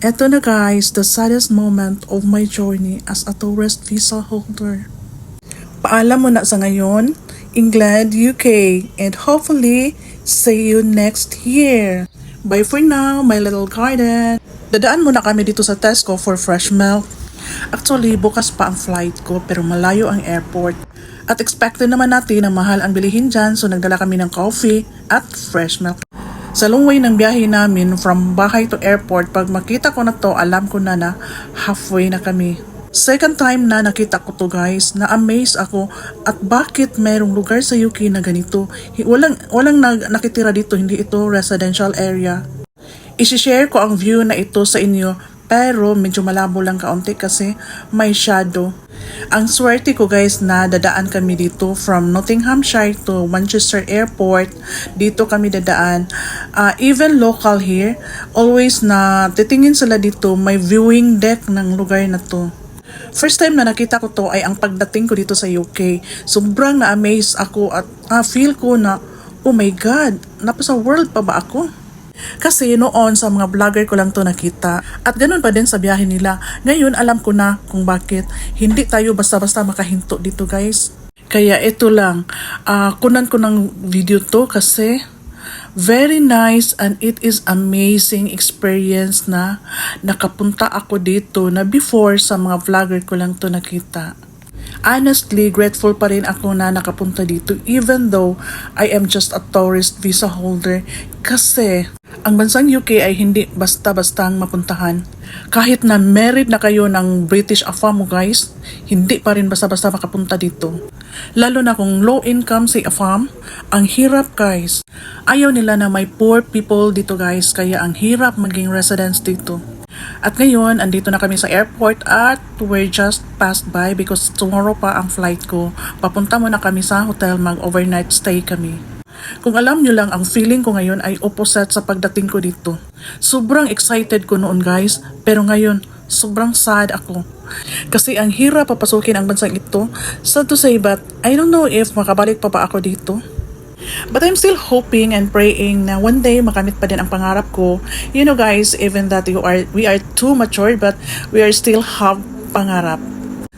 Eto na guys, the saddest moment of my journey as a tourist visa holder. Paalam mo na sa ngayon, England, UK, and hopefully, see you next year. Bye for now, my little garden. Dadaan muna kami dito sa Tesco for fresh milk. Actually, bukas pa ang flight ko pero malayo ang airport. At expected naman natin na mahal ang bilihin dyan, so nagdala kami ng coffee at fresh milk. Sa long way ng biyahe namin from bahay to airport, pag makita ko na to, alam ko na halfway na kami. Second time na nakita ko to guys, na-amaze ako at bakit mayroong lugar sa UK na ganito. Walang nakitira dito, hindi ito residential area. I-share ko ang view na ito sa inyo pero medyo malabo lang kaunti kasi may shadow. Ang swerte ko guys na dadaan kami dito from Nottinghamshire to Manchester Airport. Dito kami dadaan. Even local here, always na titingin sila dito, may viewing deck ng lugar na to. First time na nakita ko to ay ang pagdating ko dito sa UK. Sobrang na-amaze ako at feel ko na, oh my God, napasa world pa ba ako? Kasi noon sa mga vlogger ko lang to nakita at ganun pa din sa biyahe nila. Ngayon alam ko na kung bakit hindi tayo basta-basta makahinto dito guys. Kaya ito lang, kunan ko ng video to kasi very nice and it is amazing experience na nakapunta ako dito na before sa mga vlogger ko lang to nakita. Honestly, grateful pa rin ako na nakapunta dito even though I am just a tourist visa holder kasi ang bansang UK ay hindi basta-bastang mapuntahan. Kahit na married na kayo ng British AFAM mo guys, hindi pa rin basta-basta makapunta dito. Lalo na kung low income si AFAM, ang hirap guys. Ayaw nila na may poor people dito guys, kaya ang hirap maging residents dito. At ngayon, andito na kami sa airport at we're just passed by because tomorrow pa ang flight ko. Papunta muna kami sa hotel, mag-overnight stay kami. Kung alam nyo lang, ang feeling ko ngayon ay opposite sa pagdating ko dito. Sobrang excited ko noon guys, pero ngayon, sobrang sad ako. Kasi ang hirap papasukin ang bansang ito. Sad to say but I don't know if makabalik pa ba ako dito. But I'm still hoping and praying na one day makamit pa din ang pangarap ko. You know guys, even that we are too mature but we are still have pangarap.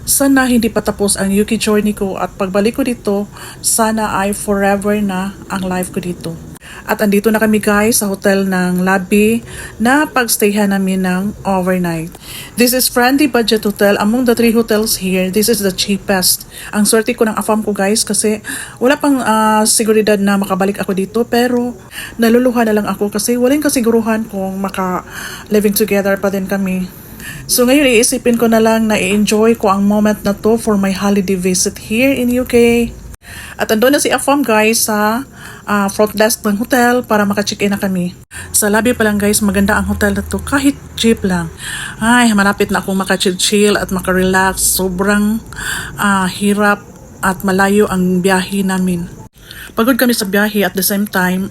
Sana hindi pa tapos ang UK journey ko at pagbalik ko dito, sana ay forever na ang life ko dito. At andito na kami guys sa hotel ng lobby na pagstayhan namin ng overnight. This is friendly budget hotel. Among the 3 hotels here, this is the cheapest. Ang swerte ko ng AFAM ko guys kasi wala pang seguridad na makabalik ako dito pero naluluha na lang ako kasi walang kasiguruhan kung maka-living together pa din kami. So ngayon iisipin ko na lang na i-enjoy ko ang moment na to for my holiday visit here in UK. At andun na si AFAM guys sa front desk ng hotel para maka-check-in na kami. Sa lobby pa lang guys, maganda ang hotel na to kahit cheap lang. Ay, malapit na akong maka-chill at maka-relax. Sobrang hirap at malayo ang biyahe namin. Pagod kami sa biyahe at the same time,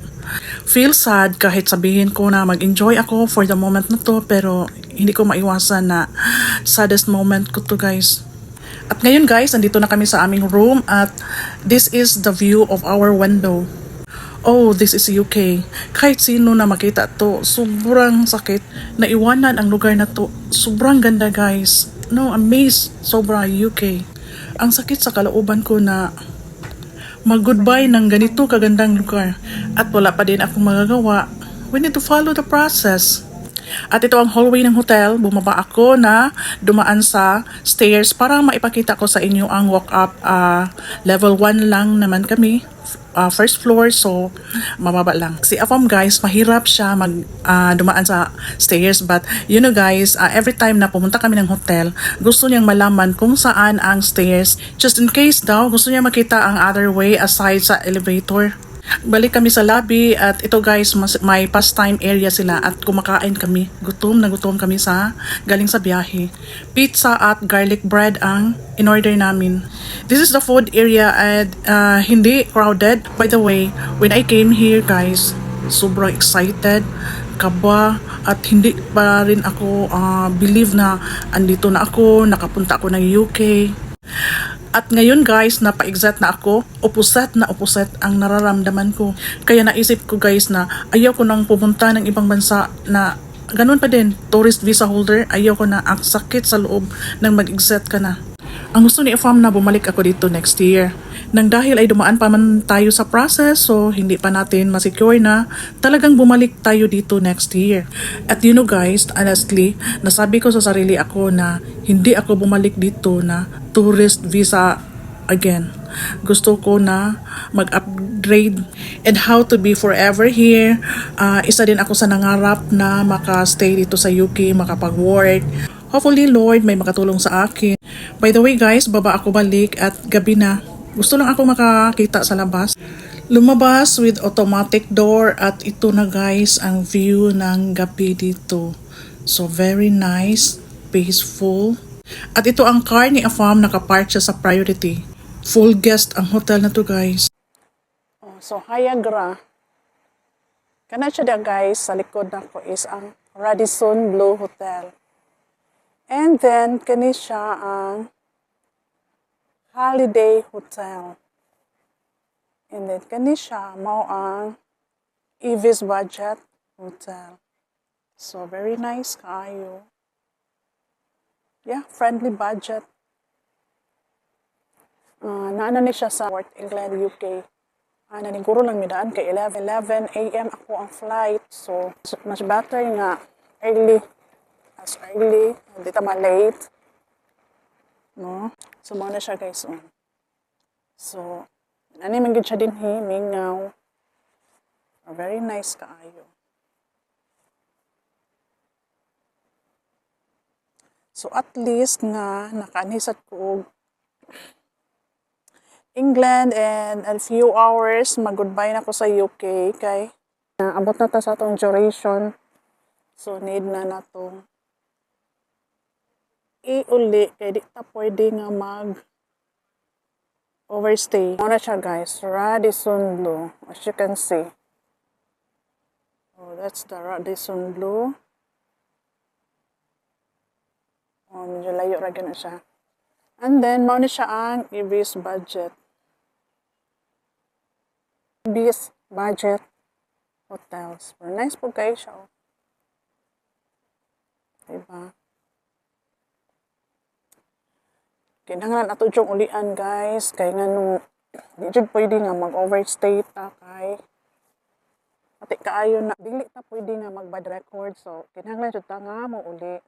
feel sad kahit sabihin ko na mag-enjoy ako for the moment na to pero hindi ko maiwasan na saddest moment ko to guys. At ngayon guys, andito na kami sa aming room at this is the view of our window. Oh, this is UK. Kahit sino na makita to, sobrang sakit. Naiwanan ang lugar na to. Sobrang ganda guys. No, amazed. Sobra UK. Ang sakit sa kalooban ko na mag-goodbye ng ganito kagandang lugar. At wala pa din akong magagawa. We need to follow the process. At ito ang hallway ng hotel. Bumaba ako na dumaan sa stairs para maipakita ko sa inyo ang walk-up. Level 1 lang naman kami. First floor, so mababa lang. Si AFAM guys, mahirap siya dumaan sa stairs. But you know guys, every time na pumunta kami ng hotel, gusto niyang malaman kung saan ang stairs. Just in case daw, gusto niya makita ang other way aside sa elevator. Balik kami sa lobby at ito guys, may pastime area sila at kumakain kami. Gutom na gutom kami galing sa biyahe. Pizza at garlic bread ang in-order namin. This is the food area and hindi crowded. By the way, when I came here guys, sobrang excited, kaba at hindi pa rin ako believe na andito na ako, nakapunta ako ng UK. At ngayon guys, napa-exact na ako, opposite ang nararamdaman ko. Kaya naisip ko guys na ayaw ko nang pumunta ng ibang bansa na ganun pa din, tourist visa holder, ayaw ko na, ang sakit sa loob nang mag-exit ka na. Ang gusto ni Afam na bumalik ako dito next year. Nang dahil ay dumaan pa man tayo sa process, so hindi pa natin masecure na talagang bumalik tayo dito next year. At you know guys, honestly, nasabi ko sa sarili ako na hindi ako bumalik dito na tourist visa again. Gusto ko na mag-upgrade and how to be forever here. Isa din ako sa nangarap na maka-stay dito sa UK, makapag-work. Hopefully, Lord, may makatulong sa akin. By the way guys, baba ako balik at gabi na. Gusto lang ako makakita sa labas. Lumabas with automatic door at ito na guys ang view ng gabi dito. So very nice, peaceful. At ito ang car ni Afam, nakapark siya sa priority. Full guest ang hotel na to guys. So Hayagra. Kana siya guys, sa likod nako is ang Radisson Blu Hotel. And then kani siya ang Holiday Hotel. And then kani siya mao ang Ibis Budget Hotel. So very nice kaayo. Yeah, friendly budget. Naana ni siya sa Port England, UK. Naniguro lang midaan kay 11 a.m. ako ang flight. So, mas better nga early. As early. Hindi tama late. No? So, muna siya guys. So, man gid siya din mingaw. Very nice kaayo. So, at least nga nakaanisat ko England and a few hours mag-goodbye na ko sa UK kay abot na ta sa atong duration. So need na natong iuli kay di ta pwede nga mag overstay. Ano siya guys, Radisson Blu, as you can see. Oh, that's the Radisson Blu. Oh, medyo layo ra na siya. And then mao ni siya ang Ibis Budget. Ibis Budget Hotels. Pero nice po kayo siya. Diba? Kinahanglan ato yung ulian guys. Kaya nga nung di jud pwede nga mag-overstay ta kay pati kaayo na dili ta pwede nga mag-bad record. So kinahanglan jud ta nga mo uli.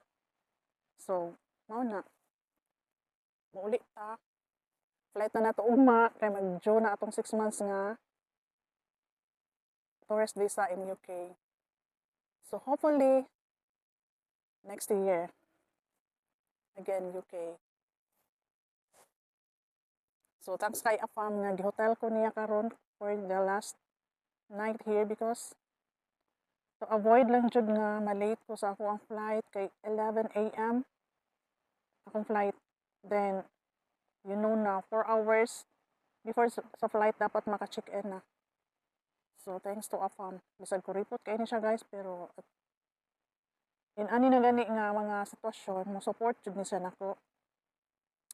So mao na mauli ta. Flight na nato ugma kay mag-due na atong 6 months nga tourist visa in UK. So hopefully next year again UK. So thanks kay Afam nga gi-hotel ko niya karon for the last night here because to avoid lang jud nga malate ko sa ako ang flight kay 11 a.m. akong flight. Then you know na 4 hours before sa flight dapat maka-check-in na. So, thanks to Afam. Bisag ko report kayo ni siya guys, pero in ani na gani nga mga sitwasyon, mo support jud ni siya nako.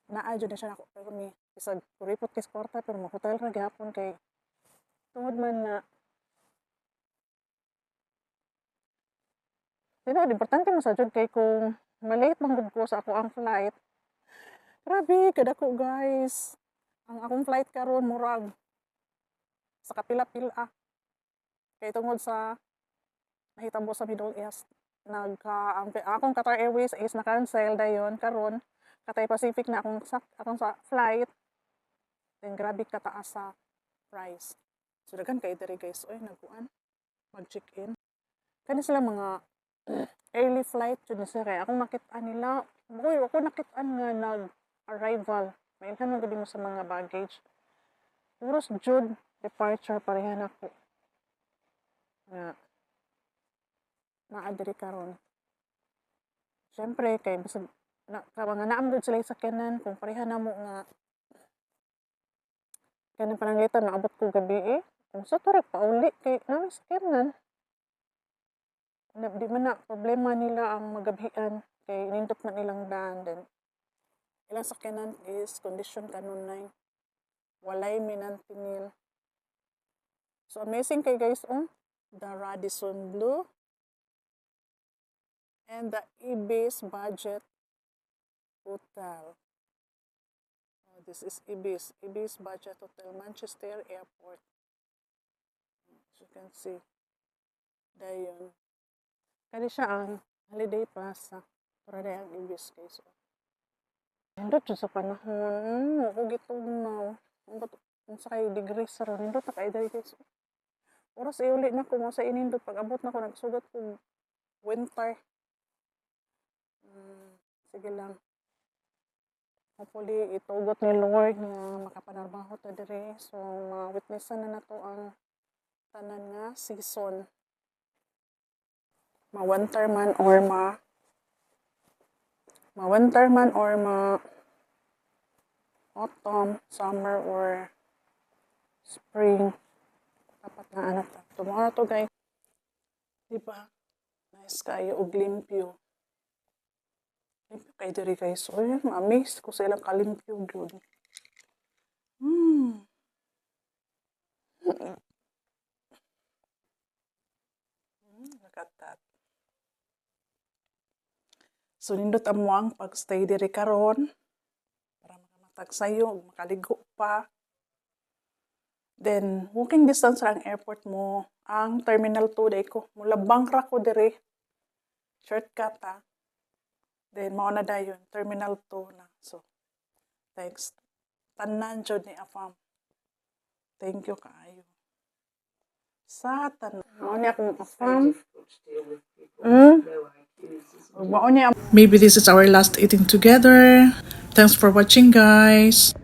Naa jud ni siya nako pero mi bisag ko report kay sporta pero mo hotel ra gyapon kay tungod man nga pero importante mo sa jud kay kung malate man gud ko sa ako ang flight. Grabe kadako guys. Ang akong flight karon murag sa kapila-pila. Kay tungod sa nahitabo sa Middle East, ang akong Qatar Airways is na-cancel dayon karon Cathay Pacific na akong sa flight. Then grabe kataas sa price. So daghan kay diri guys, oy nagkuan mag-check-in. Kani sila mga early flight jud sila kay akong makit-an nila. Oy, ako nakit-an nga nag-arrival. Maintan mo gud mo sa mga baggage. Puros jud departure pareha nako. Nga naadiri karon. Siyempre kay bisag mga naam gud sila sa kanan kung pareha na mo nga kanang pananglitan naabot ko gabi kung sa to pauli kay namin sa kanan. Di man na problema nila ang magabihan kay nindot man ilang daan then ilang sakyanan is condition kanunay walay minantinil. So amazing kay guys the Radisson Blu and the Ibis Budget Hotel. Oh, this is Ibis Budget Hotel, Manchester Airport. As you can see, dayon. Kani siya ang Holiday Plaza. Para na ang Ibis guys. Nindot siya sa panahon. Ako gitong now. Kung sa kayo degrees sa ron. Nindot na kayo dahil guys. Oras iuli na ko sa inindot. Pag abot na ko, nagsugat ko winter. Sige lang. Hopefully, itugot ni Lord na makapanarbaho ta dire. So, ma-witnessan na nato ang tanan nga season. Ma-winter man or autumn, summer, or spring. Dapat na ano ta. Tomorrow to guys. Diba? Nice kayo og limpyo. Limpyo kayo diri guys. So, yan, ma-amaze ko sa ilang kalimpyo good. Look at that. So, nindot amo ang pag-stay diri karon para makamatag sayo, makaligo pa. Then, walking distance lang airport mo. Ang Terminal 2 day ko. Mula Bangka ko diri. Shortcut ha. Then, mao na dayon. Terminal 2 na. So, thanks. Tanan jud ni Afam. Thank you kaayo. Sa tanan. Mao ni akong Afam. Maybe this is our last eating together. Thanks for watching, guys.